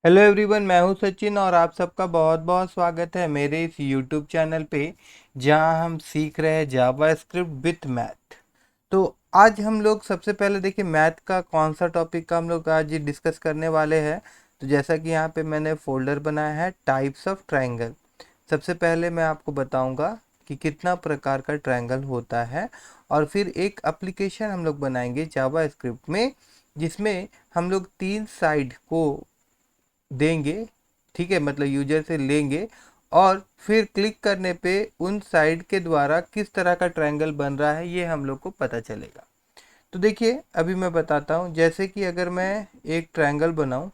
Hello everyone, मैं हूं सचिन और आप सबका बहुत बहुत स्वागत है मेरे इस यूट्यूब चैनल पे जहां हम सीख रहे हैं जावा स्क्रिप्ट विथ मैथ। तो आज हम लोग सबसे पहले देखिए मैथ का कौन सा टॉपिक का हम लोग आज डिस्कस करने वाले हैं। तो जैसा कि यहाँ पे मैंने फोल्डर बनाया है टाइप्स ऑफ ट्रायंगल। सबसे पहले मैं आपको बताऊंगा कि कितना प्रकार का ट्रायंगल होता है और फिर एक एप्लीकेशन हम लोग बनाएंगे जावा स्क्रिप्ट में जिसमें हम लोग तीन साइड को देंगे। ठीक है, मतलब यूजर से लेंगे और फिर क्लिक करने पे उन साइड के द्वारा किस तरह का ट्रायंगल बन रहा है ये हम लोग को पता चलेगा। तो देखिए अभी मैं बताता हूँ, जैसे कि अगर मैं एक ट्रायंगल बनाऊं,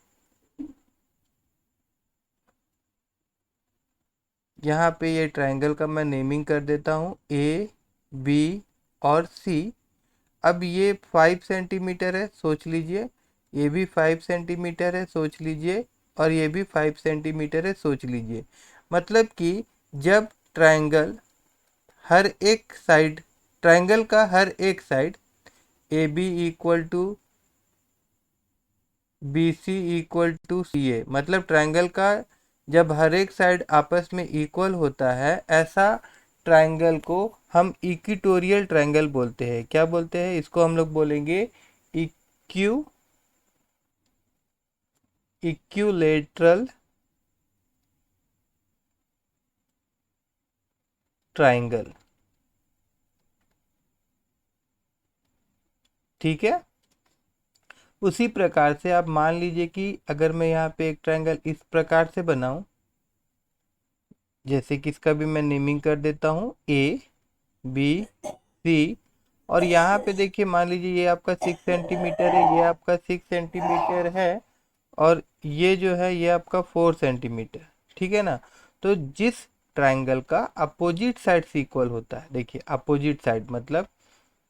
यहाँ पे ये ट्रायंगल का मैं नेमिंग कर देता हूँ ए बी और सी। अब ये 5 सेंटीमीटर है सोच लीजिए, ये भी 5 सेंटीमीटर है सोच लीजिए, और ये भी 5 सेंटीमीटर है सोच लीजिए। मतलब कि जब ट्रायंगल हर एक साइड ट्रायंगल का हर एक side A B equal to B C equal to C A, मतलब ट्रायंगल का जब हर एक साइड आपस में इक्वल होता है, ऐसा ट्रायंगल को हम इक्विटोरियल ट्रायंगल बोलते हैं। क्या बोलते हैं इसको? हम लोग बोलेंगे इक्यू इक्विलेटरल ट्रायंगल। ठीक है, उसी प्रकार से आप मान लीजिए कि अगर मैं यहाँ पे एक ट्रायंगल इस प्रकार से बनाऊं, जैसे कि इसका भी मैं नेमिंग कर देता हूँ ए बी सी, और यहाँ पे देखिए मान लीजिए ये आपका 6 सेंटीमीटर है, ये आपका 6 सेंटीमीटर है, और ये जो है ये आपका 4 सेंटीमीटर। ठीक है ना? तो जिस ट्रायंगल का अपोजिट साइड से इक्वल होता है, देखिए अपोजिट साइड मतलब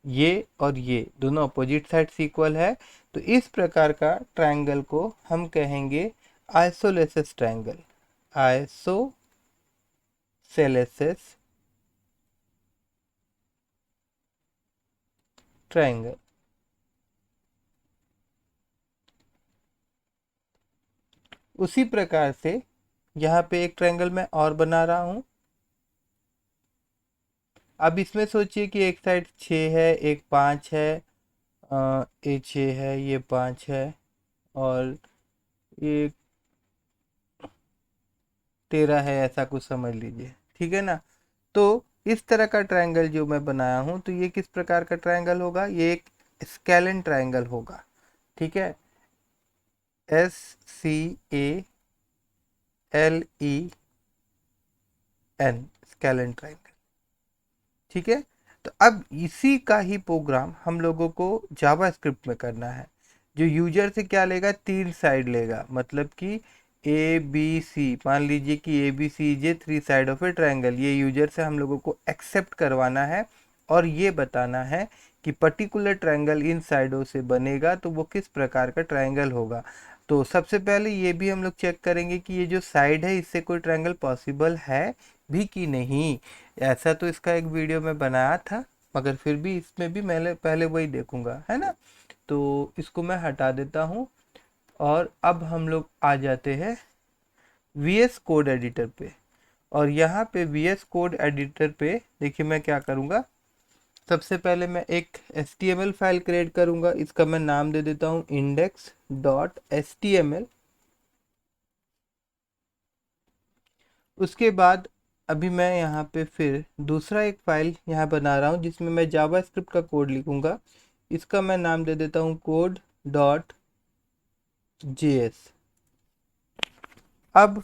ये और ये दोनों अपोजिट साइड से इक्वल है, तो इस प्रकार का ट्रायंगल को हम कहेंगे आइसोलेसिस ट्रायंगल। आइसोसेलेसिस ट्रायंगल। उसी प्रकार से यहाँ पे एक ट्रायंगल मैं और बना रहा हूँ। अब इसमें सोचिए कि एक साइड 6 है, एक 5 है, ये 6 है, ये 5 है, और ये 13 है, ऐसा कुछ समझ लीजिए। ठीक है ना? तो इस तरह का ट्रायंगल जो मैं बनाया हूँ, तो ये किस प्रकार का ट्रायंगल होगा? ये एक स्केलन ट्रायंगल होगा। ठीक है, SCALEN, स्केलन ट्रायंगल। ठीक है, तो अब इसी का ही प्रोग्राम हम लोगों को जावा स्क्रिप्ट में करना है। जो यूजर से क्या लेगा? तीन साइड लेगा, मतलब कि ए बी सी। मान लीजिए कि A B C J three side of a triangle, ये यूजर से हम लोगों को एक्सेप्ट करवाना है और ये बताना है कि पर्टिकुलर ट्रायंगल इन साइडों से बनेगा तो वो किस प्रकार का ट्रायंगल होगा। तो सबसे पहले ये भी हम लोग चेक करेंगे कि ये जो साइड है इससे कोई ट्रायंगल पॉसिबल है भी कि नहीं। ऐसा तो इसका एक वीडियो में बनाया था, मगर फिर भी इसमें भी मैं पहले वही देखूंगा, है ना? तो इसको मैं हटा देता हूँ और अब हम लोग आ जाते हैं VS कोड एडिटर पे। और यहाँ पे VS कोड एडिटर पे देखिए मैं क्या करूँगा। सबसे पहले मैं एक HTML फाइल क्रिएट करूँगा, इसका मैं नाम दे देता हूँ index.html। उसके बाद अभी मैं यहाँ पे फिर दूसरा एक फाइल यहाँ बना रहा हूँ जिसमें मैं जावा स्क्रिप्ट का कोड लिखूंगा। इसका मैं नाम दे देता हूँ code.js। अब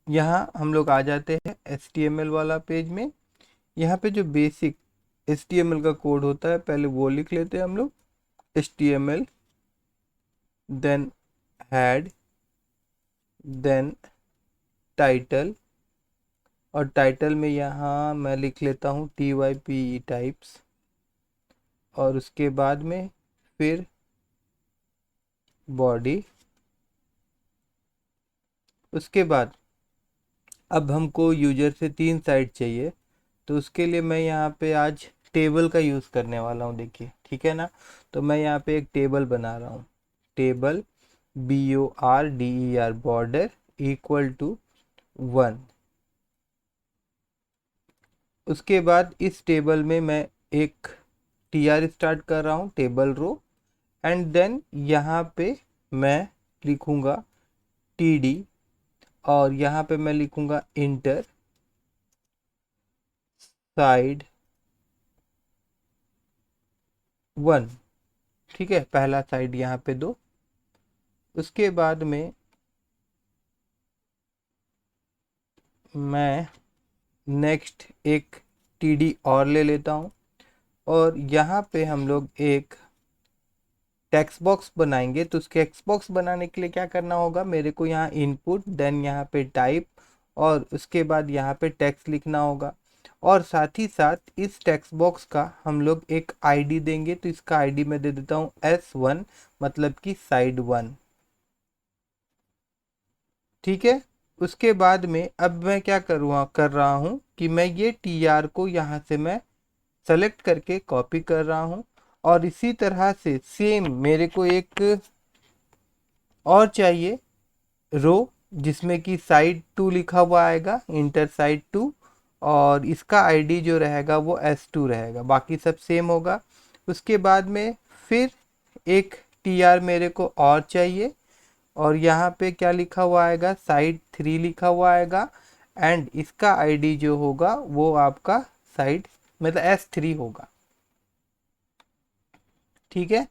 यहाँ हम लोग आ जाते हैं HTML वाला पेज में। यहाँ पे जो बेसिक HTML का कोड होता है पहले वो लिख लेते हैं हम लोग। HTML, then head, then title, और टाइटल में यहाँ मैं लिख लेता हूँ TYPE टाइप्स, और उसके बाद में फिर बॉडी। उसके बाद अब हमको यूजर से तीन साइड चाहिए, तो उसके लिए मैं यहाँ पे आज टेबल का यूज़ करने वाला हूँ। देखिए ठीक है ना? तो मैं यहाँ पे एक टेबल बना रहा हूँ, table BORDER border equal to 1। उसके बाद इस टेबल में मैं एक TR स्टार्ट कर रहा हूँ, टेबल रो, एंड देन यहाँ पे मैं लिखूँगा TD, और यहाँ पे मैं लिखूँगा इंटर साइड 1। ठीक है, पहला साइड यहाँ पे दो। उसके बाद में मैं नेक्स्ट एक TD और ले लेता हूँ, और यहाँ पे हम लोग एक टेक्स्ट बॉक्स बनाएंगे। तो उस टेक्स्ट बॉक्स बनाने के लिए क्या करना होगा, मेरे को यहाँ इनपुट, देन यहाँ पे टाइप, और उसके बाद यहाँ पे टेक्स्ट लिखना होगा। और साथ ही साथ इस टेक्स्ट बॉक्स का हम लोग एक आईडी देंगे। तो इसका आईडी मैं दे देता हूँ S1, मतलब कि साइड 1। ठीक है, उसके बाद में अब मैं क्या कर रहा हूँ कि मैं ये TR को यहाँ से मैं सेलेक्ट करके कॉपी कर रहा हूँ। और इसी तरह से सेम मेरे को एक और चाहिए रो, जिसमें कि साइड 2 लिखा हुआ आएगा, इंटर साइड 2, और इसका आईडी जो रहेगा वो S2 रहेगा, बाकी सब सेम होगा। उसके बाद में फिर एक TR मेरे को और चाहिए, और यहाँ पे क्या लिखा हुआ आएगा, साइड 3 लिखा हुआ आएगा, एंड इसका आईडी जो होगा वो आपका साइड मतलब S3 होगा। ठीक है,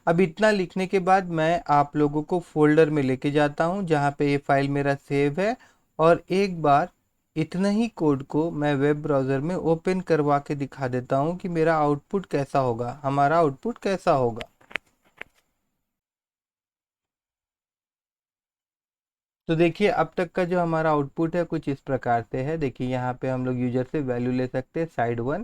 अब इतना लिखने के बाद मैं आप लोगों को फोल्डर में लेके जाता हूँ जहाँ पे ये फाइल मेरा सेव है, और एक बार इतना ही कोड को मैं वेब ब्राउज़र में ओपन करवा के दिखा देता हूँ कि मेरा आउटपुट कैसा होगा, हमारा आउटपुट कैसा होगा। तो देखिए अब तक का जो हमारा आउटपुट है कुछ इस प्रकार से है। देखिए यहाँ पे हम लोग यूजर से वैल्यू ले सकते हैं, साइड 1,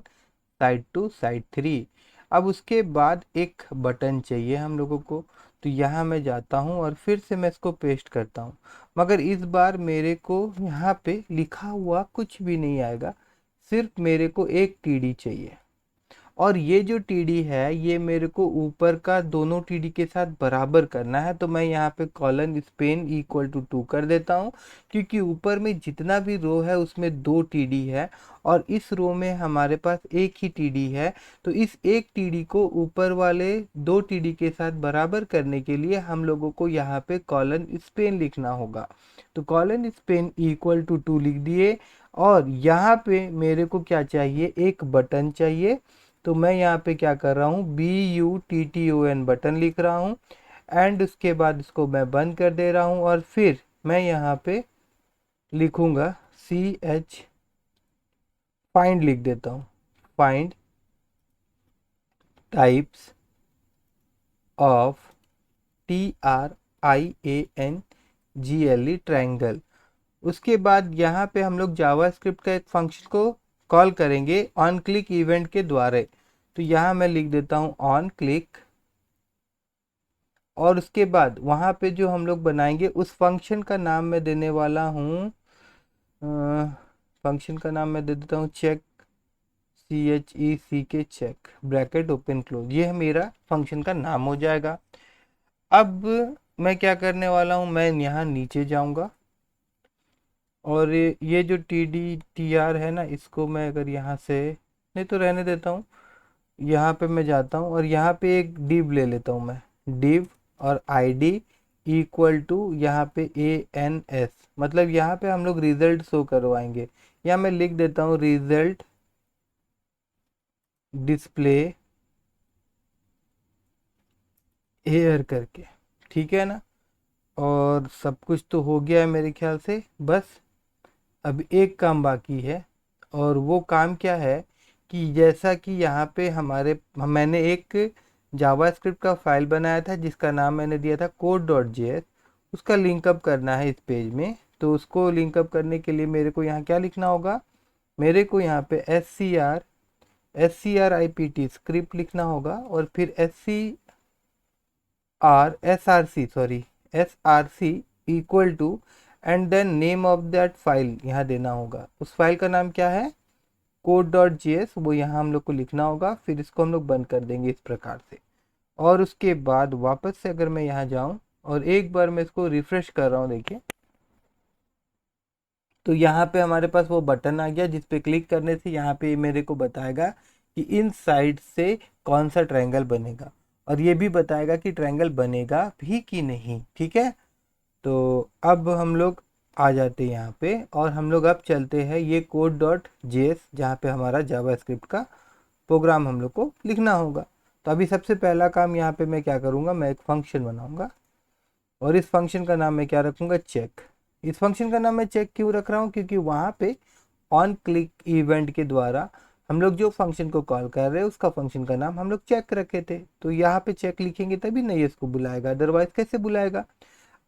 साइड 2, साइड 3। अब उसके बाद एक बटन चाहिए हम लोगों को। तो यहाँ मैं जाता हूँ और फिर से मैं इसको पेस्ट करता हूँ, मगर इस बार मेरे को यहाँ पे लिखा हुआ कुछ भी नहीं आएगा, सिर्फ मेरे को एक TD चाहिए। और ये जो TD है ये मेरे को ऊपर का दोनों TD के साथ बराबर करना है। तो मैं यहाँ पे कॉलन स्पेन इक्वल टू 2 कर देता हूँ, क्योंकि ऊपर में जितना भी रो है उसमें 2 TD है, और इस रो में हमारे पास एक ही TD है। तो इस एक TD को ऊपर वाले 2 TD के साथ बराबर करने के लिए हम लोगों को यहाँ पे कॉलन स्पेन लिखना होगा। तो कॉलन स्पेन इक्वल टू 2 लिख दिए, और यहाँ पे मेरे को क्या चाहिए, एक बटन चाहिए। तो मैं यहाँ पे क्या कर रहा हूँ, BUTTON बटन लिख रहा हूँ, एंड उसके बाद इसको मैं बंद कर दे रहा हूँ, और फिर मैं यहाँ पे लिखूँगा CH फाइंड लिख देता हूँ, find types of TRIANGLE triangle. उसके बाद यहाँ पे हम लोग जावास्क्रिप्ट का एक फंक्शन को कॉल करेंगे ऑन क्लिक इवेंट के द्वारा। तो यहाँ मैं लिख देता हूँ ऑन क्लिक, और उसके बाद वहाँ पे जो हम लोग बनाएंगे उस फंक्शन का नाम मैं देने वाला हूँ, फंक्शन का नाम मैं दे देता हूँ check, CHECK check, bracket open close. ये मेरा फंक्शन का नाम हो जाएगा। अब मैं क्या करने वाला हूँ, मैं यहाँ नीचे जाऊँगा, और ये जो TR है ना, इसको मैं अगर यहाँ से, नहीं तो रहने देता हूँ, यहाँ पे मैं जाता हूँ और यहाँ पे एक div ले लेता हूँ मैं, div, और ID इक्वल टू यहाँ पे ANS, मतलब यहाँ पे हम लोग रिजल्ट शो करवाएंगे। या मैं लिख देता हूँ रिजल्ट डिस्प्ले एयर करके। ठीक है ना, और सब कुछ तो हो गया है मेरे ख्याल से। बस अब एक काम बाकी है, और वो काम क्या है कि जैसा कि यहाँ पे मैंने एक जावास्क्रिप्ट का फाइल बनाया था जिसका नाम मैंने दिया था code.js, उसका लिंकअप करना है इस पेज में। तो उसको लिंकअप करने के लिए मेरे को यहाँ क्या लिखना होगा, मेरे को यहाँ पे SCRIPT स्क्रिप्ट लिखना होगा, और फिर SRC equal to, and then name of that file यहाँ देना होगा। उस फाइल का नाम क्या है, code.js, वो यहाँ हम लोग को लिखना होगा। फिर इसको हम लोग बंद कर देंगे इस प्रकार से। और उसके बाद वापस से अगर मैं यहाँ जाऊँ और एक बार मैं इसको रिफ्रेश कर रहा हूँ, देखिए तो यहाँ पे हमारे पास वो बटन आ गया जिस पे क्लिक करने से यहाँ पे मेरे को बताएगा कि इन साइड से कौन सा ट्रायंगल बनेगा, और ये भी बताएगा कि ट्रायंगल बनेगा भी कि नहीं। ठीक है, तो अब हम लोग आ जाते हैं यहाँ पे, और हम लोग अब चलते हैं ये code.js जहाँ पे हमारा जावास्क्रिप्ट का प्रोग्राम हम लोग को लिखना होगा। तो अभी सबसे पहला काम यहाँ पे मैं क्या करूँगा, मैं एक फंक्शन बनाऊँगा और इस फंक्शन का नाम मैं क्या रखूँगा, चेक। इस फंक्शन का नाम मैं चेक क्यों रख रहा हूँ, क्योंकि वहाँ पे ऑन क्लिक इवेंट के द्वारा हम लोग जो फंक्शन को कॉल कर रहे हैं उसका फंक्शन का नाम हम लोग चेक रखे थे। तो यहाँ पे चेक लिखेंगे तभी नहीं इसको बुलाएगा, अदरवाइज कैसे बुलाएगा।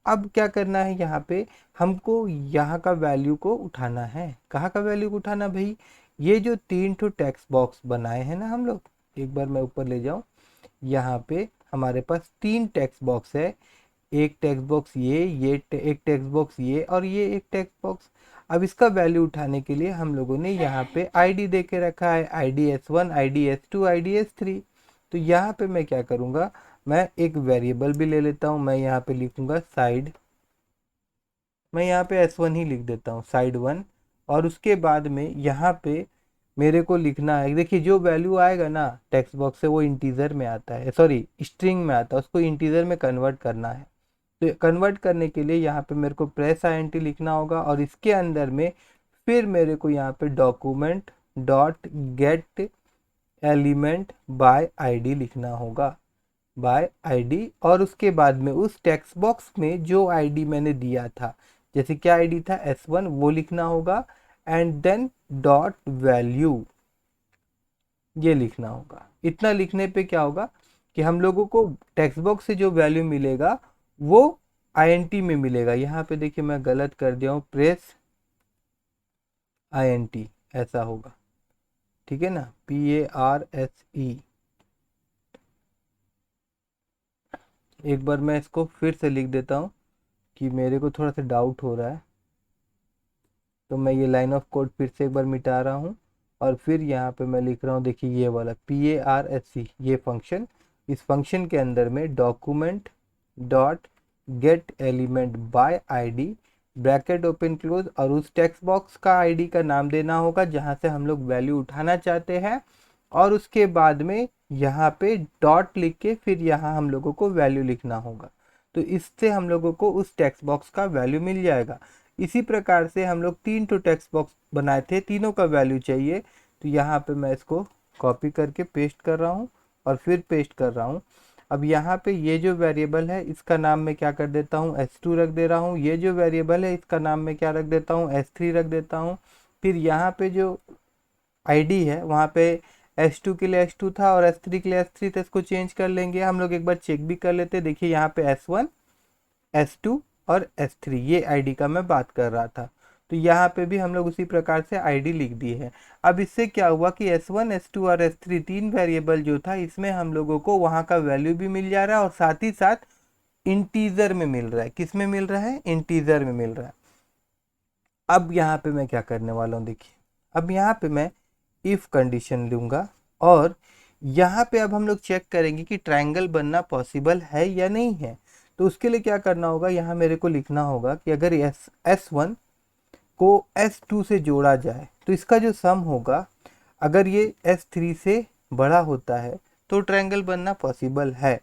अब क्या करना है, यहाँ पे हमको यहाँ का वैल्यू को उठाना है। कहाँ का वैल्यू को उठाना भाई, ये जो 3 ठो टेक्स्ट बॉक्स बनाए हैं ना हम लोग, एक बार मैं ऊपर ले जाऊँ, यहाँ पे हमारे पास 3 टेक्स्ट बॉक्स है। एक टेक्स्ट बॉक्स एक टेक्स्ट बॉक्स ये, और ये एक टेक्स्ट बॉक्स। अब इसका वैल्यू उठाने के लिए हम लोगों ने यहाँ पे आईडी दे के रखा है, ID S1, ID S2, ID S3। तो यहाँ पे मैं क्या करूँगा, मैं एक वेरिएबल भी ले लेता हूँ, मैं यहाँ पे लिखूँगा साइड, मैं यहाँ पे S1 ही लिख देता हूँ, साइड 1। और उसके बाद में यहाँ पे मेरे को लिखना है, देखिए जो वैल्यू आएगा ना टेक्स्ट बॉक्स से वो इंटीजर में आता है, सॉरी स्ट्रिंग में आता है, उसको इंटीजर में कन्वर्ट करना है। तो कन्वर्ट करने के लिए यहाँ पे मेरे को प्रेस INT लिखना होगा, और इसके अंदर में फिर मेरे को यहाँ पे document dot gate element by ID लिखना होगा, बाय आईडी। और उसके बाद में उस टेक्स्ट बॉक्स में जो आईडी मैंने दिया था, जैसे क्या आईडी था S1, वो लिखना होगा, एंड देन डॉट वैल्यू ये लिखना होगा। इतना लिखने पे क्या होगा कि हम लोगों को टेक्स्ट बॉक्स से जो वैल्यू मिलेगा वो INT में मिलेगा। यहाँ पे देखिए मैं गलत कर दिया हूँ, प्रेस INT ऐसा होगा, ठीक है ना, PARSE। एक बार मैं इसको फिर से लिख देता हूँ कि मेरे को थोड़ा सा डाउट हो रहा है, तो मैं ये लाइन ऑफ कोड फिर से एक बार मिटा रहा हूँ, और फिर यहाँ पे मैं लिख रहा हूँ, देखिए ये वाला PARSE ये फंक्शन। इस फंक्शन के अंदर में document dot gate element by ID bracket open close, और उस टेक्स्ट बॉक्स का आईडी का नाम देना होगा जहाँ से हम लोग वैल्यू उठाना चाहते हैं, और उसके बाद में यहाँ पे डॉट लिख के फिर यहाँ हम लोगों को वैल्यू लिखना होगा। तो इससे हम लोगों को उस टेक्स्ट बॉक्स का वैल्यू मिल जाएगा। इसी प्रकार से हम लोग 3 तो टेक्स्ट बॉक्स बनाए थे, तीनों का वैल्यू चाहिए। तो यहाँ पे मैं इसको कॉपी करके पेस्ट कर रहा हूँ और फिर पेस्ट कर रहा हूँ। अब यहाँ पे ये जो वेरिएबल है इसका नाम मैं क्या कर देता हूँ, S2 रख दे रहा हूँ। ये जो वेरिएबल है इसका नाम मैं क्या रख देता हूँ, S3 रख देता हूँ। फिर यहाँ पे जो आईडी है वहाँ पे S2 के लिए S2 था और S3 के लिए S3 था, इसको चेंज कर लेंगे। हम लोग एक बार चेक भी कर लेते, देखिए यहाँ पे S1, S2 और S3 ये आईडी का मैं बात कर रहा था। तो यहाँ पे भी हम लोग उसी प्रकार से आईडी लिख दी है। अब इससे क्या हुआ कि S1, S2 और S3 तीन वेरिएबल जो था इसमें हम लोगों को वहाँ का वैल्यू भी मिल जा रहा है और साथ ही साथ इंटीजर में मिल रहा है। किस में मिल रहा है, इंटीजर में मिल रहा है। अब यहाँ पे मैं क्या करने वाला हूँ, देखिए अब यहाँ पे मैं इफ कंडीशन लूँगा, और यहाँ पे अब हम लोग चेक करेंगे कि ट्रायंगल बनना पॉसिबल है या नहीं है। तो उसके लिए क्या करना होगा, यहाँ मेरे को लिखना होगा कि अगर S1 को S2 से जोड़ा जाए तो इसका जो सम होगा, अगर ये S3 से बड़ा होता है तो ट्रायंगल बनना पॉसिबल है।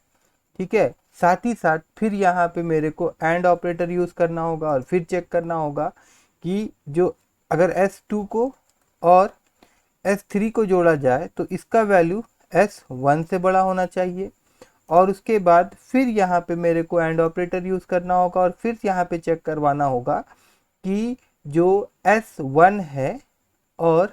ठीक है, साथ ही साथ फिर यहाँ पे मेरे को एंड ऑपरेटर यूज़ करना होगा और फिर चेक करना होगा कि जो अगर S2 को और S3 को जोड़ा जाए तो इसका वैल्यू S1 से बड़ा होना चाहिए। और उसके बाद फिर यहाँ पे मेरे को एंड ऑपरेटर यूज़ करना होगा और फिर यहाँ पे चेक करवाना होगा कि जो S1 है और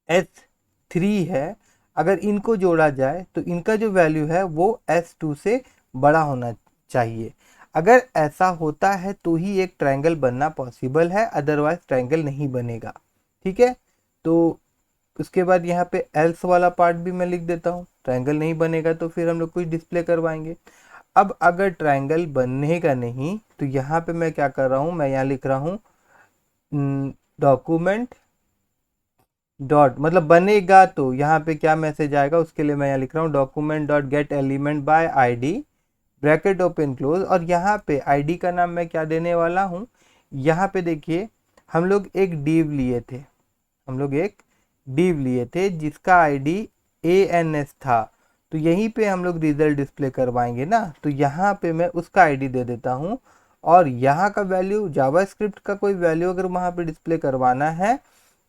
S3 है, अगर इनको जोड़ा जाए तो इनका जो वैल्यू है वो S2 से बड़ा होना चाहिए। अगर ऐसा होता है तो ही एक ट्रायंगल बनना पॉसिबल है, अदरवाइज ट्रायंगल नहीं बनेगा। ठीक है, तो उसके बाद यहाँ पे एल्स वाला पार्ट भी मैं लिख देता हूँ। ट्रायंगल नहीं बनेगा तो फिर हम लोग कुछ डिस्प्ले करवाएंगे। अब अगर ट्रायंगल बनेगा नहीं तो यहाँ पे मैं क्या कर रहा हूँ, मैं यहाँ लिख रहा हूँ डॉक्यूमेंट डॉट, मतलब बनेगा तो यहाँ पे क्या मैसेज आएगा उसके लिए मैं यहाँ लिख रहा हूँ document dot gate element by ID bracket open close, और यहाँ पे आईडी का नाम मैं क्या देने वाला हूँ, यहाँ पे देखिए हम लोग एक div लिए थे, हम लोग एक div लिए थे जिसका आईडी ans था, तो यहीं पे हम लोग रिजल्ट डिस्प्ले करवाएंगे ना, तो यहाँ पे मैं उसका आईडी दे देता हूँ, और यहाँ का वैल्यू जावास्क्रिप्ट का कोई वैल्यू अगर वहाँ पे डिस्प्ले करवाना है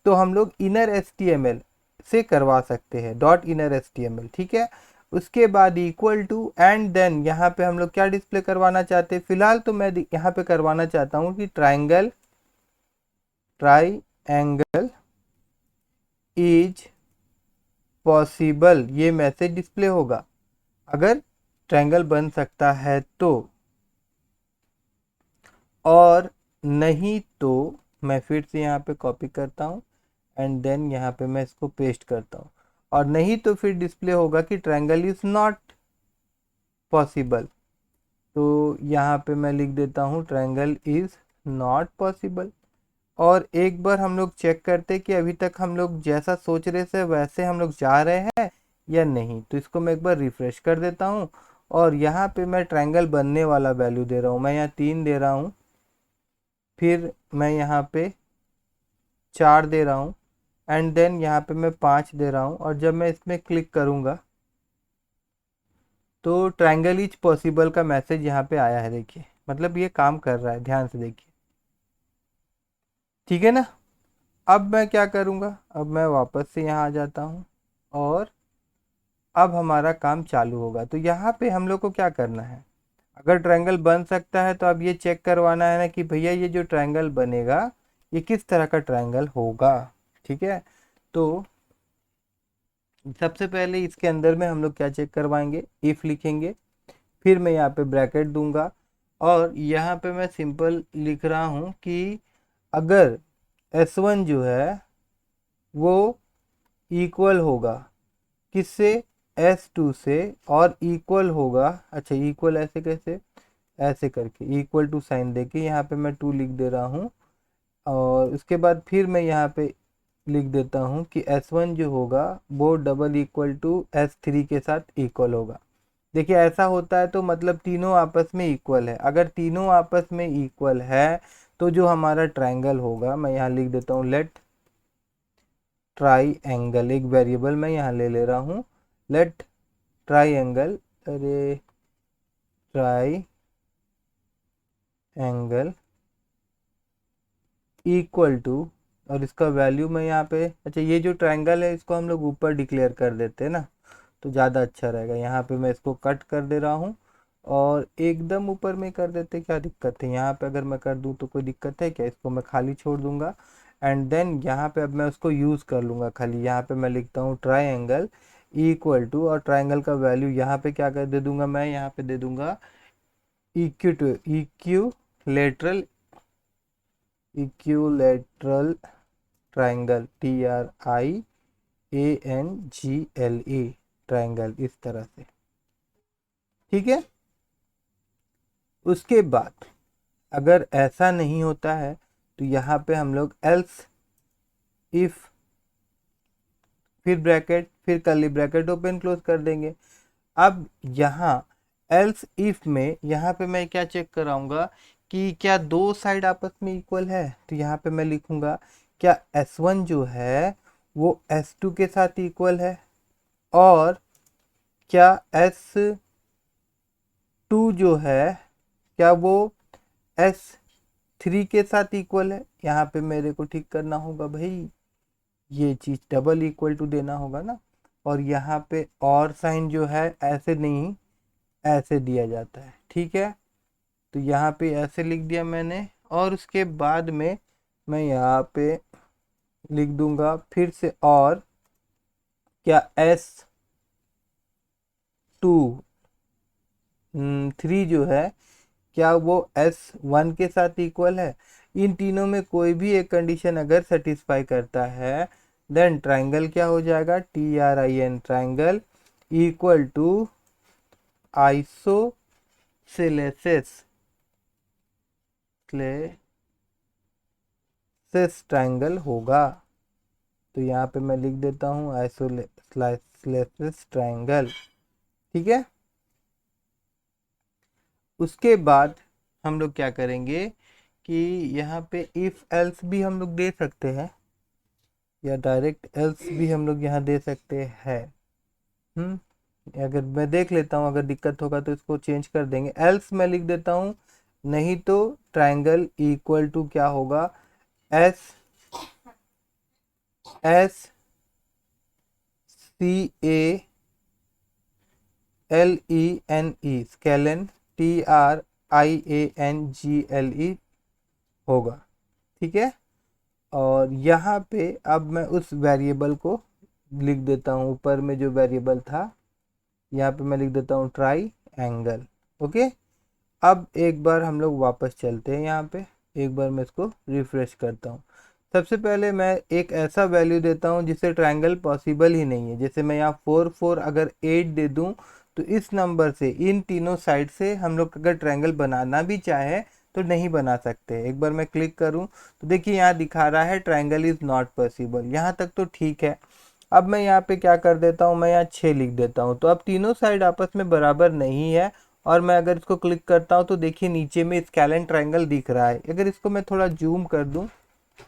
तो हम लोग इनर HTML से करवा सकते हैं, डॉट इनर HTML, ठीक है। उसके बाद इक्वल टू, एंड देन यहाँ पे हम लोग क्या डिस्प्ले करवाना चाहते हैं, फिलहाल तो मैं यहाँ पे करवाना चाहता हूँ कि ट्राइंगल इज पॉसिबल, ये मैसेज डिस्प्ले होगा अगर ट्रायंगल बन सकता है तो, और नहीं तो मैं फिर से यहाँ पे कॉपी करता हूँ एंड देन यहाँ पे मैं इसको पेस्ट करता हूँ, और नहीं तो फिर डिस्प्ले होगा कि ट्रायंगल इज नॉट पॉसिबल, तो यहाँ पे मैं लिख देता हूँ ट्रायंगल इज नॉट पॉसिबल। और एक बार हम लोग चेक करते कि अभी तक हम लोग जैसा सोच रहे थे वैसे हम लोग जा रहे हैं या नहीं, तो इसको मैं एक बार रिफ्रेश कर देता हूँ, और यहाँ पे मैं ट्रायंगल बनने वाला वैल्यू दे रहा हूँ, मैं यहाँ 3 दे रहा हूँ, फिर मैं यहाँ पे 4 दे रहा हूँ, एंड देन यहाँ पे मैं 5 दे रहा हूँ, और जब मैं इसमें क्लिक करूँगा तो ट्रायंगल इज पॉसिबल का मैसेज यहाँ पे आया है, देखिए मतलब ये काम कर रहा है, ध्यान से देखिए, ठीक है ना। अब मैं क्या करूँगा, अब मैं वापस से यहाँ आ जाता हूँ, और अब हमारा काम चालू होगा। तो यहाँ पे हम लोग को क्या करना है, अगर ट्रायंगल बन सकता है तो अब ये चेक करवाना है ना कि भैया ये जो ट्रायंगल बनेगा ये किस तरह का ट्रायंगल होगा, ठीक है। तो सबसे पहले इसके अंदर में हम लोग क्या चेक करवाएंगे, इफ़ लिखेंगे, फिर मैं यहाँ पे ब्रैकेट दूंगा, और यहाँ पे मैं सिंपल लिख रहा हूँ कि अगर S1 जो है वो इक्वल होगा किससे, S2 से, और इक्वल होगा, अच्छा इक्वल ऐसे कैसे, ऐसे करके इक्वल टू साइन देके यहाँ पे मैं 2 लिख दे रहा हूँ, और उसके बाद फिर मैं यहाँ पे लिख देता हूँ कि S1 जो होगा वो डबल इक्वल टू S3 के साथ इक्वल होगा। देखिए ऐसा होता है तो मतलब तीनों आपस में इक्वल है, अगर तीनों आपस में इक्वल है तो जो हमारा ट्रायंगल होगा, मैं यहाँ लिख देता हूँ लेट ट्राई एंगल, एक वेरिएबल मैं यहाँ ले रहा हूँ, लेट ट्राई एंगल, अरे ट्राई एंगल इक्वल टू, और इसका वैल्यू मैं यहाँ पे, अच्छा ये जो ट्रायंगल है इसको हम लोग ऊपर डिक्लेयर कर देते हैं ना तो ज़्यादा अच्छा रहेगा, यहाँ पे मैं इसको कट कर दे रहा हूँ, और एकदम ऊपर में कर देते, क्या दिक्कत है, यहाँ पे अगर मैं कर दूँ तो कोई दिक्कत है क्या, इसको मैं खाली छोड़ दूंगा, एंड देन यहाँ पे अब मैं उसको यूज़ कर लूँगा खाली, यहाँ पे मैं लिखता हूँ ट्राई एंगल इक्वल टू, और ट्रायंगल का वैल्यू यहाँ पे क्या कर दे दूंगा, मैं यहाँ पे दे दूंगा equilateral, equilateral triangle, TRIANGLE triangle, इस तरह से, ठीक है। उसके बाद अगर ऐसा नहीं होता है तो यहाँ पे हम लोग एल्स इफ, फिर ब्रैकेट, फिर कर्ली ब्रैकेट ओपन क्लोज कर देंगे। अब यहाँ एल्स इफ में यहाँ पे मैं क्या चेक कराऊंगा कि क्या दो साइड आपस में इक्वल है, तो यहाँ पे मैं लिखूंगा क्या S1 जो है वो S2 के साथ इक्वल है, और क्या S2 जो है क्या वो S3 के साथ इक्वल है, यहाँ पे मेरे को ठीक करना होगा भाई, ये चीज़ डबल इक्वल टू देना होगा ना, और यहाँ पे और साइन जो है ऐसे नहीं ऐसे दिया जाता है, ठीक है। तो यहाँ पे ऐसे लिख दिया मैंने, और उसके बाद में मैं यहाँ पे लिख दूंगा फिर से, और क्या S2 3 जो है क्या वो S1 के साथ इक्वल है, इन तीनों में कोई भी एक कंडीशन अगर सेटिस्फाई करता है देन ट्रायंगल क्या हो जाएगा, TRIN triangle equal to isosceles triangle होगा। तो यहाँ पे मैं लिख देता हूँ आइसोसेलेसिस ट्रायंगल, ठीक है। उसके बाद हम लोग क्या करेंगे कि यहाँ पे इफ एल्स भी हम लोग दे सकते हैं, या डायरेक्ट एल्स भी हम लोग यहाँ दे सकते हैं। अगर मैं देख लेता हूँ, अगर दिक्कत होगा तो इसको चेंज कर देंगे। एल्स मैं लिख देता हूँ, नहीं तो ट्राइंगल इक्वल टू क्या होगा, S S C A L E N E, scalene, TRIANGLE होगा। ठीक है, और यहाँ पे अब मैं उस वेरिएबल को लिख देता हूँ, ऊपर में जो वेरिएबल था यहाँ पे मैं लिख देता हूँ ट्राई एंगल। ओके, अब एक बार हम लोग वापस चलते हैं, यहाँ पे एक बार मैं इसको रिफ्रेश करता हूँ। सबसे पहले मैं एक ऐसा वैल्यू देता हूँ जिससे ट्रायंगल पॉसिबल ही नहीं है। जैसे मैं यहाँ 4 4 अगर 8 दे दूँ तो इस नंबर से इन तीनों साइड से हम लोग अगर ट्रायंगल बनाना भी चाहे तो नहीं बना सकते। एक बार मैं क्लिक करूँ तो देखिए यहाँ दिखा रहा है ट्रायंगल इज़ नॉट पॉसिबल। यहाँ तक तो ठीक है। अब मैं यहाँ पे क्या कर देता हूँ, मैं यहाँ 6 लिख देता हूँ। तो अब तीनों साइड आपस में बराबर नहीं है, और मैं अगर इसको क्लिक करता हूँ तो देखिए नीचे में स्केलन ट्रायंगल दिख रहा है। अगर इसको मैं थोड़ा जूम कर दूँ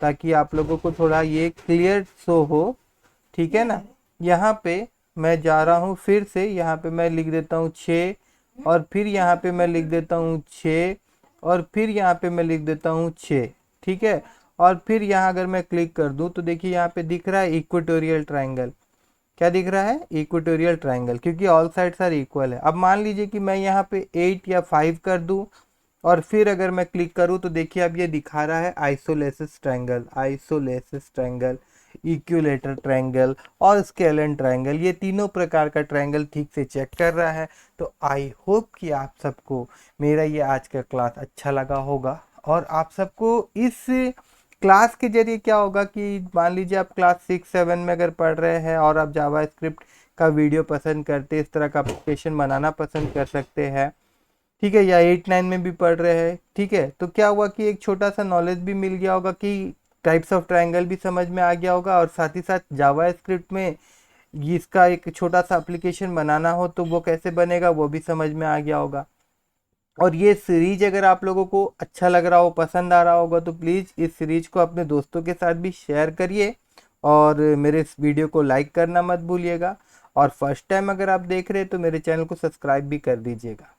ताकि आप लोगों को थोड़ा ये क्लियर शो हो, ठीक है ना। यहाँ पे मैं जा रहा हूँ, फिर से यहाँ पे मैं लिख देता हूँ 6, और फिर यहाँ पे मैं लिख देता हूँ 6, और फिर यहाँ पे मैं लिख देता हूँ 6। ठीक है, और फिर यहाँ अगर मैं क्लिक कर दूँ तो देखिए यहाँ पे दिख रहा है इक्वेटोरियल ट्रायंगल। क्या दिख रहा है, इक्वेटोरियल ट्रायंगल, क्योंकि ऑल साइड्स आर इक्वल है। अब मान लीजिए कि मैं यहाँ पे 8 या 5 कर दूँ, और फिर अगर मैं क्लिक करूँ तो देखिए अब ये दिखा रहा है isosceles triangle, isosceles triangle, equilateral triangle और स्केलन ट्रायंगल। ये तीनों प्रकार का ट्रायंगल ठीक से चेक कर रहा है। तो आई होप कि आप सबको मेरा ये आज का क्लास अच्छा लगा होगा, और आप सबको इस क्लास के जरिए क्या होगा कि मान लीजिए आप क्लास 6 7 में अगर पढ़ रहे हैं और आप जावा स्क्रिप्ट का वीडियो पसंद करते, इस तरह का एप्लीकेशन बनाना पसंद कर सकते हैं, ठीक है, या 8 9 में भी पढ़ रहे हैं, ठीक है, तो क्या हुआ कि एक छोटा सा नॉलेज भी मिल गया होगा कि टाइप्स ऑफ ट्रायंगल भी समझ में आ गया होगा, और साथ ही साथ जावा स्क्रिप्ट में इसका एक छोटा सा एप्लीकेशन बनाना हो तो वो कैसे बनेगा वो भी समझ में आ गया होगा। और ये सीरीज अगर आप लोगों को अच्छा लग रहा हो, पसंद आ रहा होगा, तो प्लीज़ इस सीरीज को अपने दोस्तों के साथ भी शेयर करिए, और मेरे इस वीडियो को लाइक करना मत भूलिएगा। और फर्स्ट टाइम अगर आप देख रहे हैं तो मेरे चैनल को सब्सक्राइब भी कर दीजिएगा।